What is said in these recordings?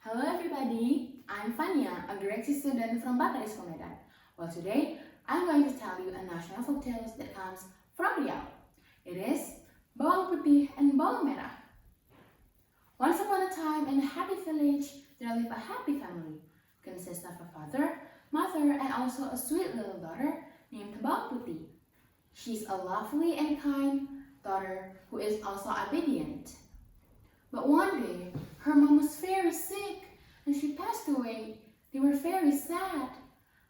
Hello everybody, I'm VANIA, a grade 6 student from Bataris Medan. Well, today I'm going to tell you a national folk tale that comes from Riau. It is Bawang Putih and Bawang Merah. Once upon a time in a happy village, there lived a happy family, consisting of a father, mother, and also a sweet little daughter named Bawang Putih. She's a lovely and kind daughter who is also obedient. But one day, her mom was very sick and she passed away. They were very sad.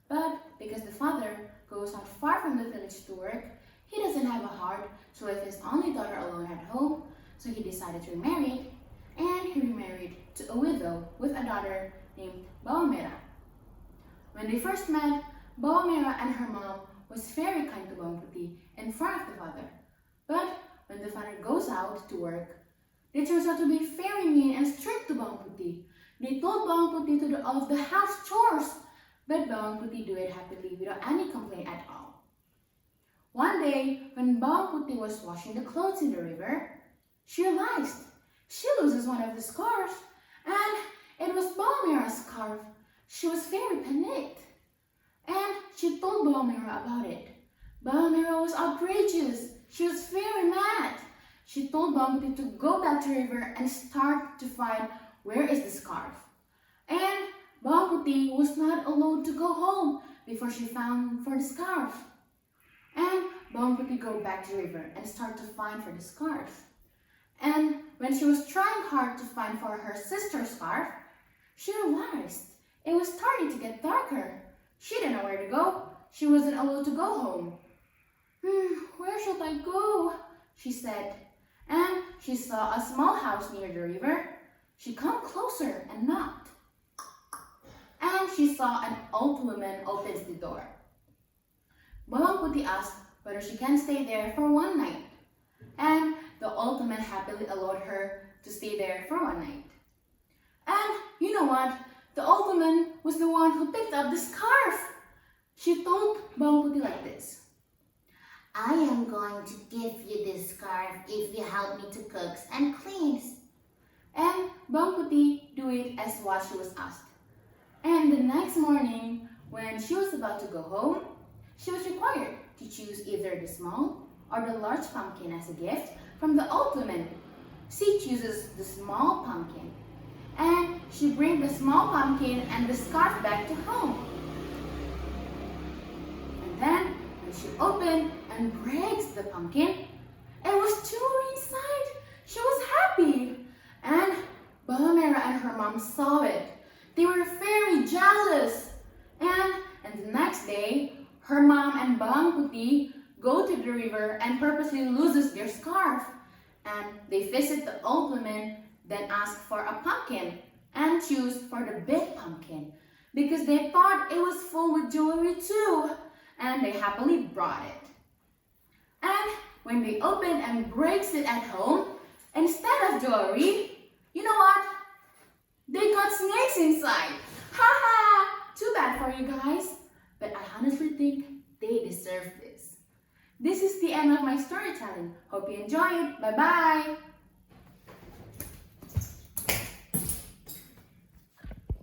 But because the father goes out far from the village to work, he doesn't have a heart to leave his only daughter alone at home, so he decided to remarry, and he remarried to a widow with a daughter named Bawang Merah. When they first met, Bawang Merah and her mom was very kind to Bawang Putih in front of the father. But when the father goes out to work, they turns out to be very mean and strict to Bawang Putih. They told Bawang Putih to do all of the house chores, but Bawang Putih do it happily without any complaint at all. One day, when Bawang Putih was washing the clothes in the river, she realized she loses one of the scarves, and it was Bawang Merah's scarf. She was very panicked, and she told Bawang Merah about it. Bawang Merah was outrageous. She was very mad. She told Bawang Putih to go back to the river and start to find where is the scarf. And Bawang Putih was not allowed to go home before she found for the scarf. And Bawang Putih go back to the river and start to find for the scarf. And when she was trying hard to find for her sister's scarf, she realized it was starting to get darker. She didn't know where to go. She wasn't allowed to go home. Where should I go? She said. And she saw a small house near the river. She came closer and knocked. And she saw an old woman opens the door. Bawang Putih asked whether she can stay there for one night. And the old woman happily allowed her to stay there for one night. And you know what? The old woman was the one who picked up the scarf. She told Bawang Putih like this. I am going to give you this scarf if you help me to cook and clean. And Bawang Putih do it as what she was asked. And the next morning, when she was about to go home, she was required to choose either the small or the large pumpkin as a gift from the old woman. She chooses the small pumpkin, and she brings the small pumpkin and the scarf back to home. And then, when she opened and breaks the pumpkin, it was jewelry inside. She was happy. And Bawang Merah and her mom saw it. They were very jealous. And the next day, her mom and Bawang Putih go to the river and purposely loses their scarf. And they visit the old woman, then ask for a pumpkin and choose for the big pumpkin because they thought it was full with jewelry too. And they happily brought it. And when they open and breaks it at home, instead of jewelry, you know what? They got snakes inside. Haha! Too bad for you guys. But I honestly think they deserve this. This is the end of my storytelling. Hope you enjoy it. Bye-bye.